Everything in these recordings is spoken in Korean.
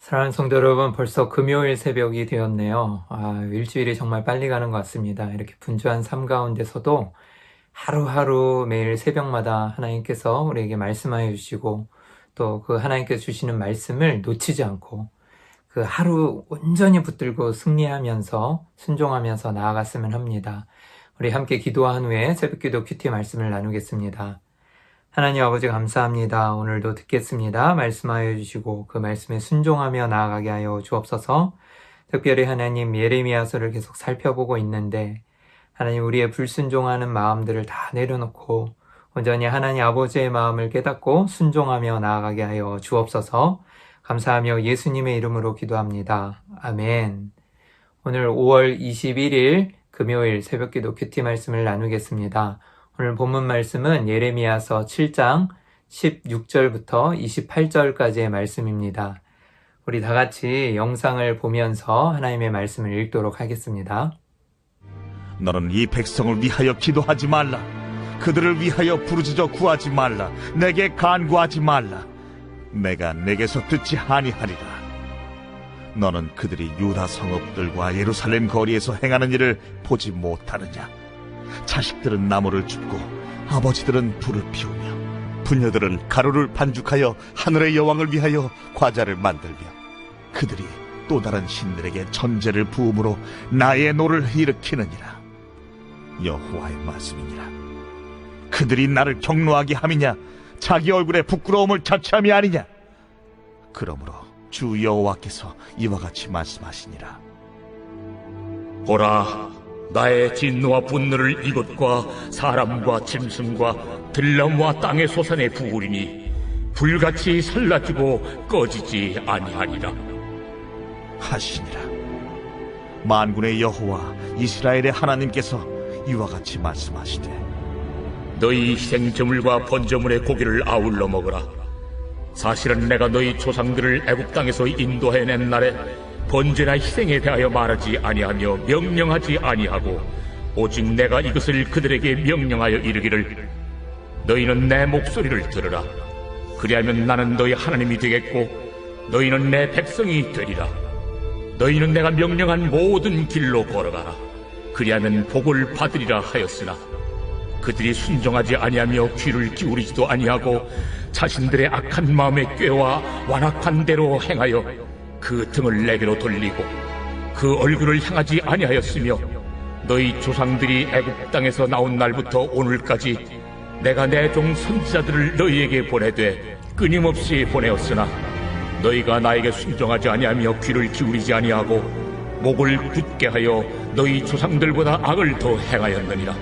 사랑하는 성도 여러분, 벌써 금요일 새벽이 되었네요. 일주일이 정말 빨리 가는 것 같습니다. 이렇게 분주한 삶 가운데서도 하루하루 매일 새벽마다 하나님께서 우리에게 말씀하여 주시고 또 그 하나님께서 주시는 말씀을 놓치지 않고 그 하루 온전히 붙들고 승리하면서 순종하면서 나아갔으면 합니다. 우리 함께 기도한 후에 새벽기도 큐티 말씀을 나누겠습니다. 하나님 아버지 감사합니다. 오늘도 듣겠습니다. 말씀하여 주시고 그 말씀에 순종하며 나아가게 하여 주옵소서. 특별히 하나님 예레미야서를 계속 살펴보고 있는데 하나님 우리의 불순종하는 마음들을 다 내려놓고 온전히 하나님 아버지의 마음을 깨닫고 순종하며 나아가게 하여 주옵소서. 감사하며 예수님의 이름으로 기도합니다. 아멘. 오늘 5월 21일 금요일 새벽기도 큐티 말씀을 나누겠습니다. 오늘 본문 말씀은 예레미야서 7장 16절부터 28절까지의 말씀입니다. 우리 다 같이 영상을 보면서 하나님의 말씀을 읽도록 하겠습니다. 너는 이 백성을 위하여 기도하지 말라. 그들을 위하여 부르짖어 구하지 말라. 내게 간구하지 말라. 내가 내게서 듣지 아니하리라. 너는 그들이 유다 성읍들과 예루살렘 거리에서 행하는 일을 보지 못하느냐? 자식들은 나무를 줍고 아버지들은 불을 피우며 부녀들은 가루를 반죽하여 하늘의 여왕을 위하여 과자를 만들며 그들이 또 다른 신들에게 천제를 부음으로 나의 노를 일으키느니라. 여호와의 말씀이니라. 그들이 나를 경노하게 함이냐? 자기 얼굴에 부끄러움을 자취함이 아니냐? 그러므로 주 여호와께서 이와 같이 말씀하시니라. 보라, 나의 진노와 분노를 이곳과 사람과 짐승과 들나무와 땅의 소산에 부으리니 불같이 살라지고 꺼지지 아니하리라 하시니라. 만군의 여호와 이스라엘의 하나님께서 이와 같이 말씀하시되 너희 희생제물과 번제물의 고기를 아울러 먹으라. 사실은 내가 너희 조상들을 애굽 땅에서 인도해낸 날에 번제나 희생에 대하여 말하지 아니하며 명령하지 아니하고 오직 내가 이것을 그들에게 명령하여 이르기를 너희는 내 목소리를 들으라. 그리하면 나는 너희 하나님이 되겠고 너희는 내 백성이 되리라. 너희는 내가 명령한 모든 길로 걸어가라. 그리하면 복을 받으리라 하였으나 그들이 순종하지 아니하며 귀를 기울이지도 아니하고 자신들의 악한 마음에 꾀와 완악한 대로 행하여 그 등을 내게로 돌리고 그 얼굴을 향하지 아니하였으며 너희 조상들이 애굽 땅에서 나온 날부터 오늘까지 내가 내 종 선지자들을 너희에게 보내되 끊임없이 보내었으나 너희가 나에게 순종하지 아니하며 귀를 기울이지 아니하고 목을 굳게 하여 너희 조상들보다 악을 더 행하였느니라.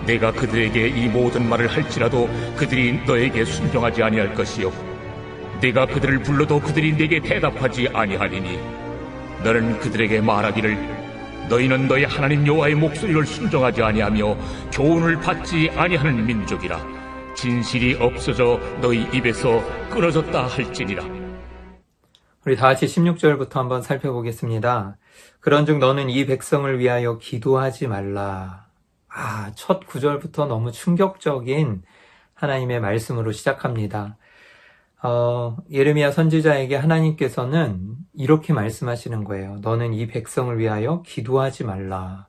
내가 그들에게 이 모든 말을 할지라도 그들이 너에게 순종하지 아니할 것이요 네가 그들을 불러도 그들이 네게 대답하지 아니하리니 너는 그들에게 말하기를 너희는 너희 하나님 여호와의 목소리를 순종하지 아니하며 교훈을 받지 아니하는 민족이라. 진실이 없어져 너희 입에서 끊어졌다 할지니라. 우리 다 같이 16절부터 한번 살펴보겠습니다. 그런즉 너는 이 백성을 위하여 기도하지 말라. 첫 구절부터 너무 충격적인 하나님의 말씀으로 시작합니다. 예레미야 선지자에게 하나님께서는 이렇게 말씀하시는 거예요. 너는 이 백성을 위하여 기도하지 말라.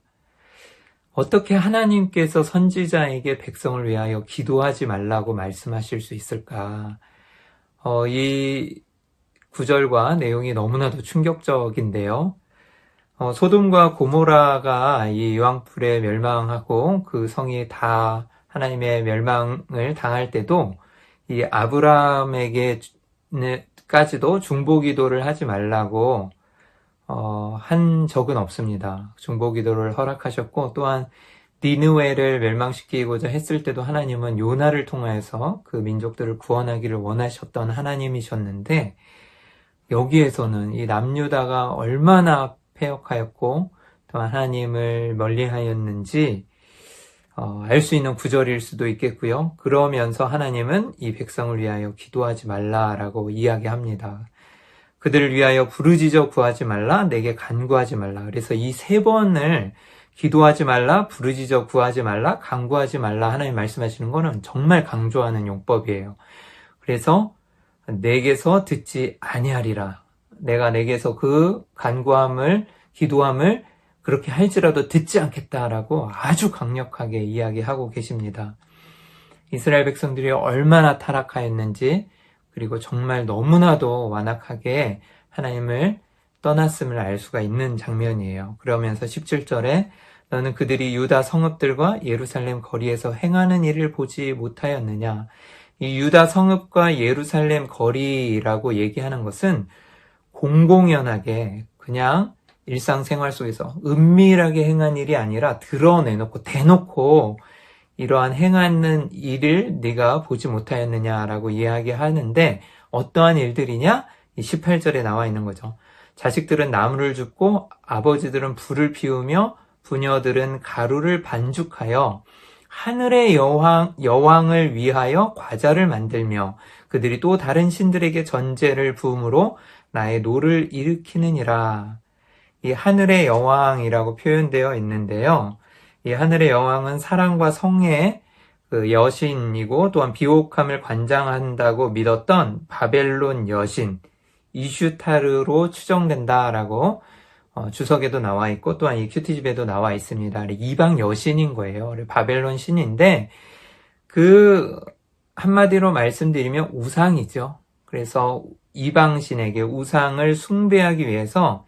어떻게 하나님께서 선지자에게 백성을 위하여 기도하지 말라고 말씀하실 수 있을까? 이 구절과 내용이 너무나도 충격적인데요. 소돔과 고모라가 이 유황불에 멸망하고 그 성이 다 하나님의 멸망을 당할 때도 이 아브라함에게까지도 중보기도를 하지 말라고 한 적은 없습니다. 중보기도를 허락하셨고 또한 니느웨를 멸망시키고자 했을 때도 하나님은 요나를 통하여서 그 민족들을 구원하기를 원하셨던 하나님이셨는데 여기에서는 이 남유다가 얼마나 패역하였고 또한 하나님을 멀리하였는지 알 수 있는 구절일 수도 있겠고요. 그러면서 하나님은 이 백성을 위하여 기도하지 말라라고 이야기합니다. 그들을 위하여 부르짖어 구하지 말라, 내게 간구하지 말라. 그래서 이 세 번을 기도하지 말라, 부르짖어 구하지 말라, 간구하지 말라 하나님 말씀하시는 거는 정말 강조하는 용법이에요. 그래서 내게서 듣지 아니하리라. 내가 내게서 그 간구함을, 기도함을 그렇게 할지라도 듣지 않겠다라고 아주 강력하게 이야기하고 계십니다. 이스라엘 백성들이 얼마나 타락하였는지, 그리고 정말 너무나도 완악하게 하나님을 떠났음을 알 수가 있는 장면이에요. 그러면서 17절에 너는 그들이 유다 성읍들과 예루살렘 거리에서 행하는 일을 보지 못하였느냐. 이 유다 성읍과 예루살렘 거리라고 얘기하는 것은 공공연하게 그냥 일상생활 속에서 은밀하게 행한 일이 아니라 드러내놓고 대놓고 이러한 행하는 일을 네가 보지 못하였느냐라고 이야기하는데 어떠한 일들이냐? 이 18절에 나와 있는 거죠. 자식들은 나무를 줍고 아버지들은 불을 피우며 부녀들은 가루를 반죽하여 하늘의 여왕을 위하여 과자를 만들며 그들이 또 다른 신들에게 전제를 부음으로 나의 노를 일으키느니라. 이 하늘의 여왕이라고 표현되어 있는데요. 이 하늘의 여왕은 사랑과 성의 그 여신이고 또한 비옥함을 관장한다고 믿었던 바벨론 여신 이슈타르로 추정된다라고 주석에도 나와 있고 또한 이 큐티집에도 나와 있습니다. 이방 여신인 거예요. 바벨론 신인데 그 한마디로 말씀드리면 우상이죠. 그래서 이방신에게 우상을 숭배하기 위해서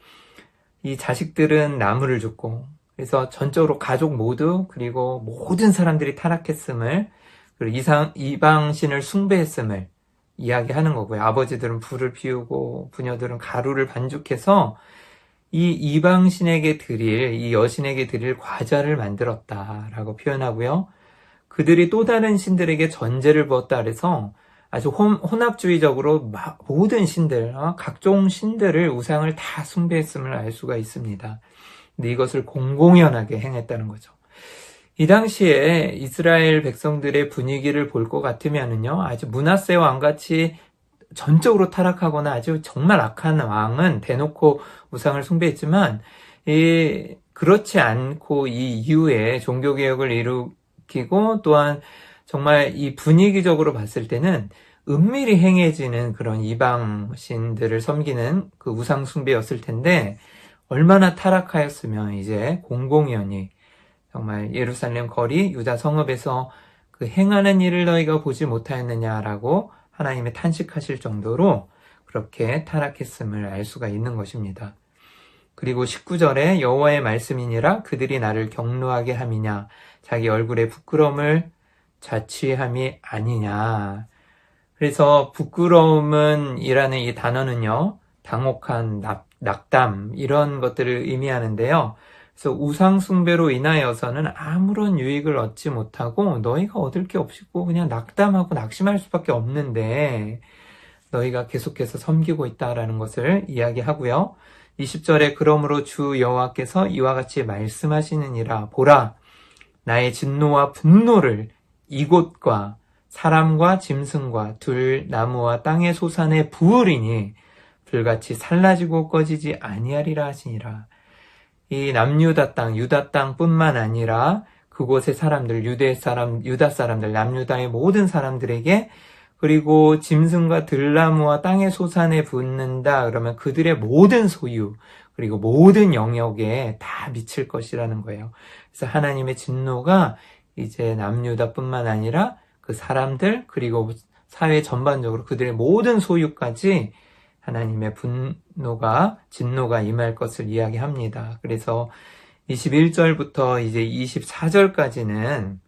이 자식들은 나무를 줍고 그래서 전적으로 가족 모두 그리고 모든 사람들이 타락했음을 그리고 이방신을 숭배했음을 이야기하는 거고요. 아버지들은 불을 피우고 부녀들은 가루를 반죽해서 이 이방신에게 드릴, 이 여신에게 드릴 과자를 만들었다라고 표현하고요. 그들이 또 다른 신들에게 전제를 부었다 그래서 아주 혼합주의적으로 모든 신들, 각종 신들을 우상을 다 숭배했음을 알 수가 있습니다. 근데 이것을 공공연하게 행했다는 거죠. 이 당시에 이스라엘 백성들의 분위기를 볼 것 같으면은요, 아주 므낫세 왕같이 전적으로 타락하거나 아주 정말 악한 왕은 대놓고 우상을 숭배했지만, 그렇지 않고 이 이후에 종교개혁을 일으키고 또한 정말 이 분위기적으로 봤을 때는 은밀히 행해지는 그런 이방신들을 섬기는 그 우상 숭배였을 텐데, 얼마나 타락하였으면 이제 공공연히 정말 예루살렘 거리 유다 성읍에서 그 행하는 일을 너희가 보지 못하였느냐라고 하나님의 탄식하실 정도로 그렇게 타락했음을 알 수가 있는 것입니다. 그리고 19절에 여호와의 말씀이니라 그들이 나를 경노하게 함이냐 자기 얼굴에 부끄러움을 자취함이 아니냐. 그래서 부끄러움은 이라는 이 단어는요, 당혹한 낙담 이런 것들을 의미하는데요. 그래서 우상 숭배로 인하여서는 아무런 유익을 얻지 못하고 너희가 얻을 게 없고 그냥 낙담하고 낙심할 수밖에 없는데 너희가 계속해서 섬기고 있다라는 것을 이야기하고요. 20절에 그러므로 주 여호와께서 이와 같이 말씀하시느니라 보라 나의 진노와 분노를 이곳과 사람과 짐승과 들 나무와 땅의 소산에 부으리니 불같이 살라지고 꺼지지 아니하리라 하시니라. 이 남유다 땅, 유다 땅뿐만 아니라 그곳의 사람들, 유다 사람들, 남유다의 모든 사람들에게 그리고 짐승과 들나무와 땅의 소산에 붙는다 그러면 그들의 모든 소유 그리고 모든 영역에 다 미칠 것이라는 거예요. 그래서 하나님의 진노가 이제 남유다뿐만 아니라 그 사람들 그리고 사회 전반적으로 그들의 모든 소유까지 하나님의 진노가 임할 것을 이야기합니다. 그래서 21절부터 이제 24절까지는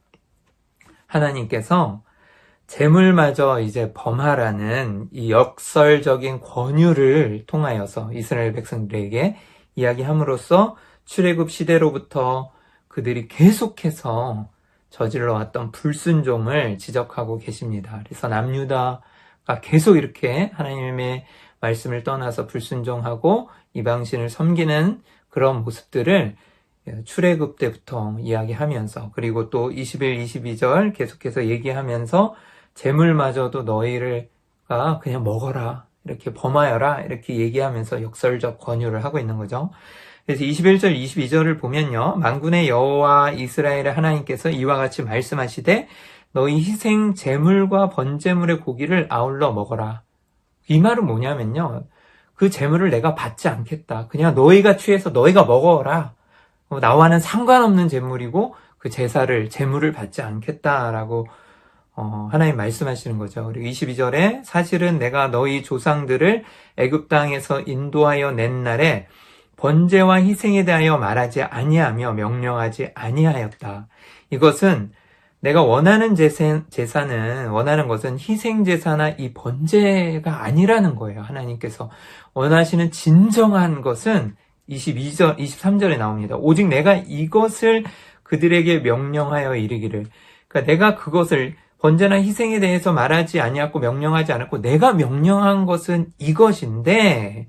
하나님께서 재물마저 이제 범하라는 이 역설적인 권유를 통하여서 이스라엘 백성들에게 이야기함으로써 출애굽 시대로부터 그들이 계속해서 저질러왔던 불순종을 지적하고 계십니다. 그래서 남유다가 계속 이렇게 하나님의 말씀을 떠나서 불순종하고 이방신을 섬기는 그런 모습들을 출애굽 때부터 이야기하면서 그리고 또 21, 22절 계속해서 얘기하면서 재물마저도 너희가 그냥 먹어라 이렇게 범하여라 이렇게 얘기하면서 역설적 권유를 하고 있는 거죠. 그래서 21절, 22절을 보면요. 만군의 여호와 이스라엘의 하나님께서 이와 같이 말씀하시되 너희 희생 제물과 번제물의 고기를 아울러 먹어라. 이 말은 뭐냐면요. 그 재물을 내가 받지 않겠다. 그냥 너희가 취해서 너희가 먹어라. 나와는 상관없는 재물이고 그 재물을 받지 않겠다라고 하나님 말씀하시는 거죠. 그리고 22절에 사실은 내가 너희 조상들을 애굽 땅에서 인도하여 낸 날에 번제와 희생에 대하여 말하지 아니하며 명령하지 아니하였다. 이것은 내가 원하는 원하는 것은 희생 제사나 이 번제가 아니라는 거예요. 하나님께서 원하시는 진정한 것은 23절에 나옵니다. 오직 내가 이것을 그들에게 명령하여 이르기를. 그러니까 내가 그것을 번제나 희생에 대해서 말하지 아니하고 명령하지 않았고 내가 명령한 것은 이것인데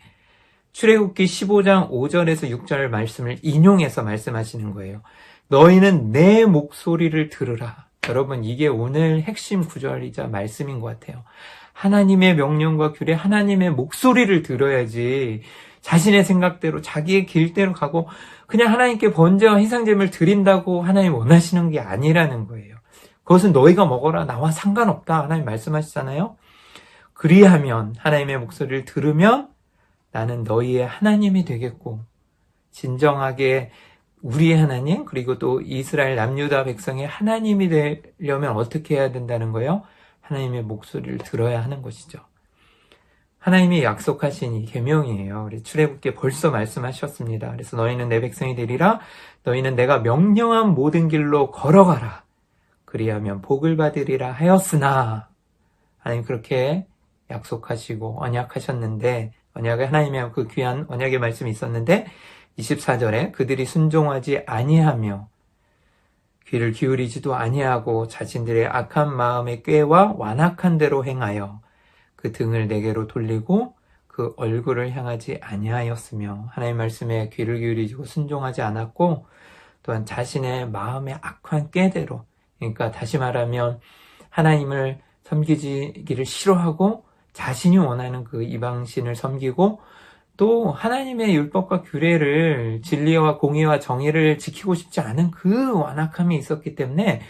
출애굽기 15장 5절에서 6절 말씀을 인용해서 말씀하시는 거예요. 너희는 내 목소리를 들으라. 여러분, 이게 오늘 핵심 구절이자 말씀인 것 같아요. 하나님의 명령과 규례, 하나님의 목소리를 들어야지 자신의 생각대로 자기의 길대로 가고 그냥 하나님께 번제와 희생제물을 드린다고 하나님 원하시는 게 아니라는 거예요. 그것은 너희가 먹어라. 나와 상관없다. 하나님 말씀하시잖아요. 그리하면 하나님의 목소리를 들으면 나는 너희의 하나님이 되겠고 진정하게 우리의 하나님 그리고 또 이스라엘 남유다 백성의 하나님이 되려면 어떻게 해야 된다는 거예요? 하나님의 목소리를 들어야 하는 것이죠. 하나님이 약속하신 이 계명이에요. 우리 출애굽기에 벌써 말씀하셨습니다. 그래서 너희는 내 백성이 되리라. 너희는 내가 명령한 모든 길로 걸어가라. 그리하면 복을 받으리라 하였으나 하나님 그렇게 약속하시고 언약하셨는데 언약에 하나님의 그 귀한 언약의 말씀이 있었는데 24절에 그들이 순종하지 아니하며 귀를 기울이지도 아니하고 자신들의 악한 마음의 꾀와 완악한 대로 행하여 그 등을 내게로 돌리고 그 얼굴을 향하지 아니하였으며 하나님의 말씀에 귀를 기울이고 순종하지 않았고 또한 자신의 마음의 악한 꾀대로 그러니까 다시 말하면 하나님을 섬기기를 싫어하고 자신이 원하는 그 이방신을 섬기고 또 하나님의 율법과 규례를 진리와 공의와 정의를 지키고 싶지 않은 그 완악함이 있었기 때문에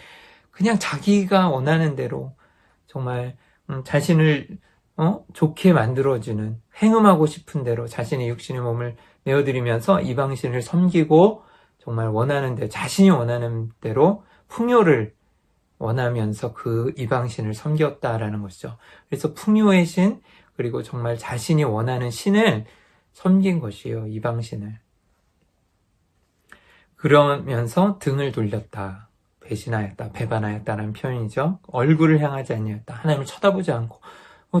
그냥 자기가 원하는 대로 정말 자신을 좋게 만들어주는 행음하고 싶은 대로 자신의 육신의 몸을 내어드리면서 이방신을 섬기고 정말 원하는 대로 자신이 원하는 대로 풍요를 원하면서 그 이방신을 섬겼다라는 것이죠. 그래서 풍요의 신 그리고 정말 자신이 원하는 신을 섬긴 것이에요. 이방신을. 그러면서 등을 돌렸다. 배신하였다. 배반하였다라는 표현이죠. 얼굴을 향하지 아니하였다. 하나님을 쳐다보지 않고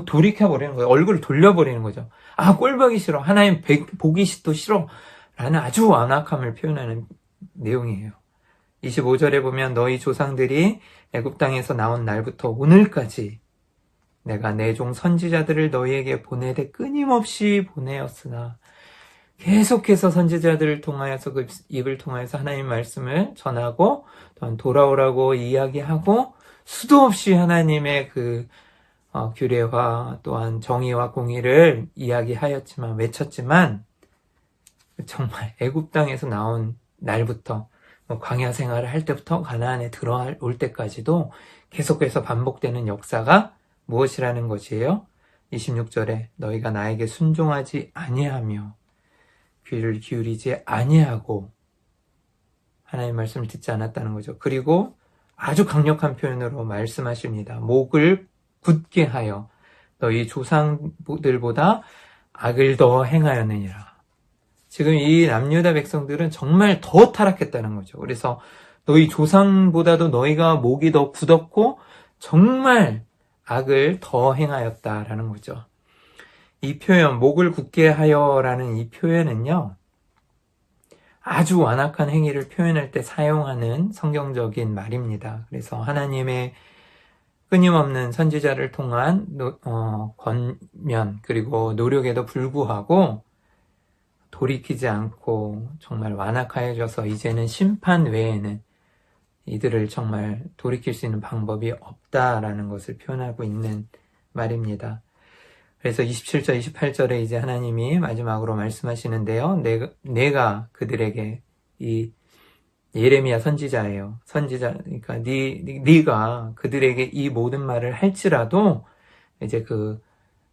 돌이켜버리는 거예요. 얼굴을 돌려버리는 거죠. 아, 꼴보기 싫어. 하나님 보기 또 싫어. 라는 아주 완악함을 표현하는 내용이에요. 25절에 보면 너희 조상들이 애굽 땅에서 나온 날부터 오늘까지 내가 내 종 선지자들을 너희에게 보내되 끊임없이 보내었으나 계속해서 선지자들을 통하여서 그 입을 통하여서 하나님 말씀을 전하고 또한 돌아오라고 이야기하고 수도 없이 하나님의 그 규례와 또한 정의와 공의를 이야기하였지만 외쳤지만 정말 애굽 땅에서 나온 날부터 광야 생활을 할 때부터 가나안에 들어올 때까지도 계속해서 반복되는 역사가 무엇이라는 것이에요? 26절에 너희가 나에게 순종하지 아니하며 귀를 기울이지 아니하고 하나님의 말씀을 듣지 않았다는 거죠. 그리고 아주 강력한 표현으로 말씀하십니다. 목을 굳게 하여 너희 조상들보다 악을 더 행하였느니라. 지금 이 남유다 백성들은 정말 더 타락했다는 거죠. 그래서 너희 조상보다도 너희가 목이 더 굳었고 정말 악을 더 행하였다라는 거죠. 이 표현, 목을 굳게 하여라는 이 표현은요, 아주 완악한 행위를 표현할 때 사용하는 성경적인 말입니다. 그래서 하나님의 끊임없는 선지자를 통한 권면 그리고 노력에도 불구하고 돌이키지 않고 정말 완악하여져서 이제는 심판 외에는 이들을 정말 돌이킬 수 있는 방법이 없다라는 것을 표현하고 있는 말입니다. 그래서 27절, 28절에 이제 하나님이 마지막으로 말씀하시는데요. 내가 그들에게 이 예레미야 선지자예요. 그러니까 네가 그들에게 이 모든 말을 할지라도 이제 그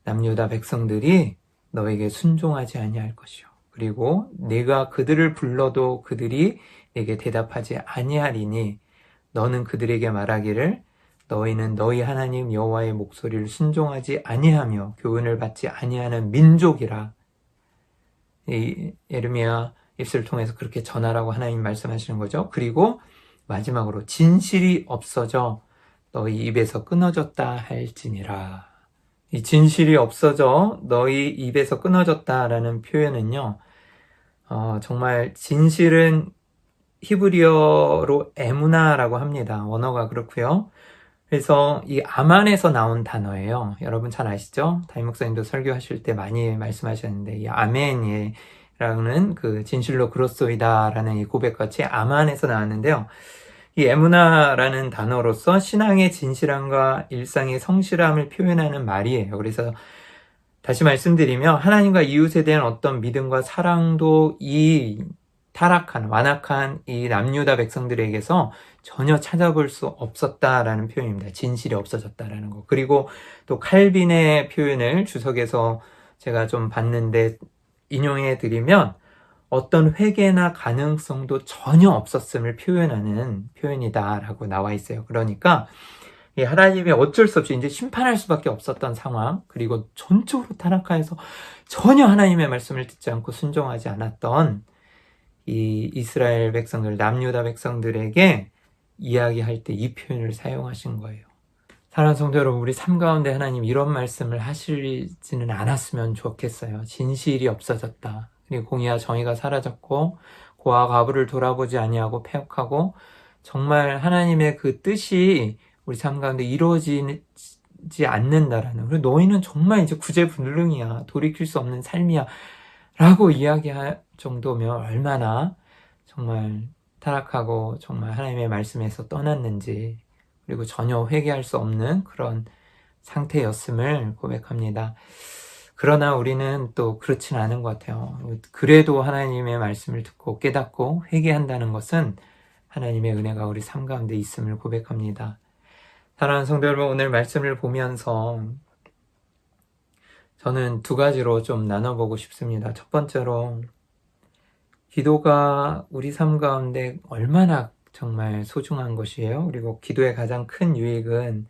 남유다 백성들이 너에게 순종하지 아니할 것이요. 그리고 내가 그들을 불러도 그들이 내게 대답하지 아니하리니 너는 그들에게 말하기를 너희는 너희 하나님 여호와의 목소리를 순종하지 아니하며 교훈을 받지 아니하는 민족이라. 이 예레미야 입술을 통해서 그렇게 전하라고 하나님 말씀하시는 거죠. 그리고 마지막으로 진실이 없어져 너희 입에서 끊어졌다 할지니라. 이 진실이 없어져 너희 입에서 끊어졌다라는 표현은요, 정말 진실은 히브리어로 에무나라고 합니다. 언어가 그렇고요. 그래서 이 아만에서 나온 단어예요. 여러분 잘 아시죠? 담임 목사님도 설교하실 때 많이 말씀하셨는데 이 아멘이라는 그 진실로 그렇소이다라는 이 고백같이 아만에서 나왔는데요. 이 에무나라는 단어로서 신앙의 진실함과 일상의 성실함을 표현하는 말이에요. 그래서 다시 말씀드리면 하나님과 이웃에 대한 어떤 믿음과 사랑도 이 타락한, 완악한 이 남유다 백성들에게서 전혀 찾아볼 수 없었다라는 표현입니다. 진실이 없어졌다라는 거. 그리고 또 칼빈의 표현을 주석에서 제가 좀 봤는데 인용해 드리면 어떤 회개나 가능성도 전혀 없었음을 표현하는 표현이다라고 나와 있어요. 그러니까 하나님이 어쩔 수 없이 이제 심판할 수밖에 없었던 상황, 그리고 전적으로 타락하여서 전혀 하나님의 말씀을 듣지 않고 순종하지 않았던 이 이스라엘 백성들, 남유다 백성들에게 이야기할 때 이 표현을 사용하신 거예요. 사랑하는 성도 여러분, 우리 삶 가운데 하나님 이런 말씀을 하시지는 않았으면 좋겠어요. 진실이 없어졌다. 그리고 공의와 정의가 사라졌고 고와 과부를 돌아보지 아니하고 패역하고 정말 하나님의 그 뜻이 우리 삶 가운데 이루어지지 않는다라는, 그리고 너희는 정말 이제 구제불능이야, 돌이킬 수 없는 삶이야 라고 이야기할 정도면 얼마나 정말 타락하고 정말 하나님의 말씀에서 떠났는지, 그리고 전혀 회개할 수 없는 그런 상태였음을 고백합니다. 그러나 우리는 또 그렇진 않은 것 같아요. 그래도 하나님의 말씀을 듣고 깨닫고 회개한다는 것은 하나님의 은혜가 우리 삶 가운데 있음을 고백합니다. 사랑하는 성도 여러분, 오늘 말씀을 보면서 저는 두 가지로 좀 나눠보고 싶습니다. 첫 번째로, 기도가 우리 삶 가운데 얼마나 정말 소중한 것이에요. 그리고 기도의 가장 큰 유익은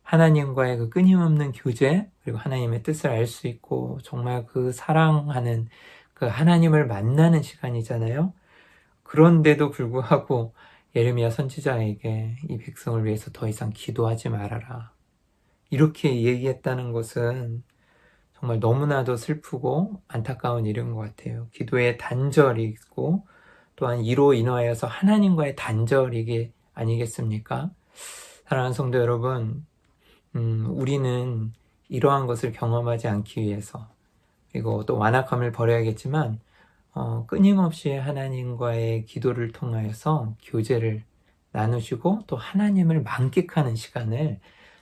하나님과의 그 끊임없는 교제, 그리고 하나님의 뜻을 알 수 있고 정말 그 사랑하는 그 하나님을 만나는 시간이잖아요. 그런데도 불구하고 예레미야 선지자에게 이 백성을 위해서 더 이상 기도하지 말아라, 이렇게 얘기했다는 것은 정말 너무나도 슬프고 안타까운 일인 것 같아요. 기도의 단절이 있고 또한 이로 인하여서 하나님과의 단절이게 아니겠습니까? 사랑하는 성도 여러분, 우리는 이러한 것을 경험하지 않기 위해서, 그리고 또 완악함을 버려야겠지만 끊임없이 하나님과의 기도를 통하여서 교제를 나누시고 또 하나님을 만끽하는 시간을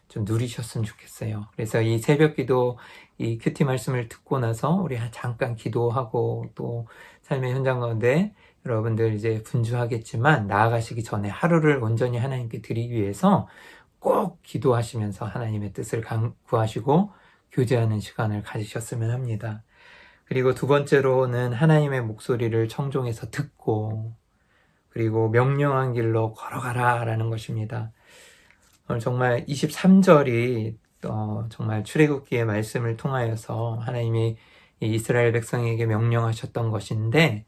좀 누리셨으면 좋겠어요. 그래서 이 새벽기도, 이 큐티 말씀을 듣고 나서 우리 잠깐 기도하고 또 삶의 현장 가운데 여러분들 이제 분주하겠지만 나아가시기 전에 하루를 온전히 하나님께 드리기 위해서 꼭 기도하시면서 하나님의 뜻을 구하시고 교제하는 시간을 가지셨으면 합니다. 그리고 두 번째로는 하나님의 목소리를 청종해서 듣고 그리고 명령한 길로 걸어가라 라는 것입니다. 오늘 정말 23절이 정말 출애굽기의 말씀을 통하여서 하나님이 이스라엘 백성에게 명령하셨던 것인데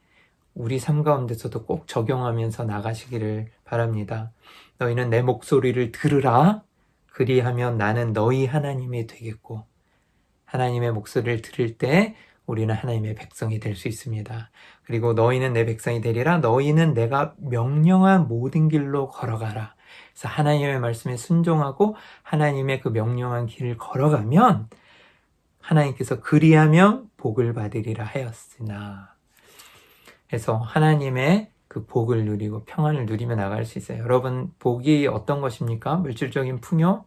우리 삶 가운데서도 꼭 적용하면서 나가시기를 바랍니다. 너희는 내 목소리를 들으라. 그리하면 나는 너희 하나님이 되겠고, 하나님의 목소리를 들을 때 우리는 하나님의 백성이 될 수 있습니다. 그리고 너희는 내 백성이 되리라. 너희는 내가 명령한 모든 길로 걸어가라. 그래서 하나님의 말씀에 순종하고 하나님의 그 명령한 길을 걸어가면 하나님께서 그리하면 복을 받으리라 하였으나, 그래서 하나님의 그 복을 누리고 평안을 누리며 나갈 수 있어요. 여러분, 복이 어떤 것입니까? 물질적인 풍요?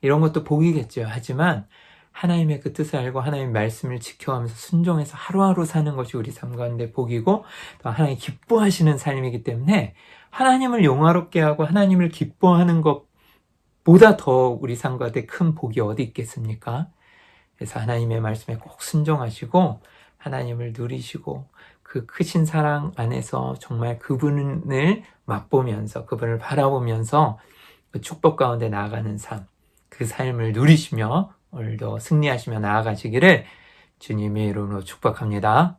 이런 것도 복이겠죠. 하지만 하나님의 그 뜻을 알고 하나님의 말씀을 지켜가면서 순종해서 하루하루 사는 것이 우리 삶 가운데 복이고 또 하나님 기뻐하시는 삶이기 때문에 하나님을 영화롭게 하고 하나님을 기뻐하는 것보다 더 우리 삶 가운데 큰 복이 어디 있겠습니까? 그래서 하나님의 말씀에 꼭 순종하시고 하나님을 누리시고 그 크신 사랑 안에서 정말 그분을 맛보면서 그분을 바라보면서 그 축복 가운데 나아가는 삶, 그 삶을 누리시며 오늘도 승리하시며 나아가시기를 주님의 이름으로 축복합니다.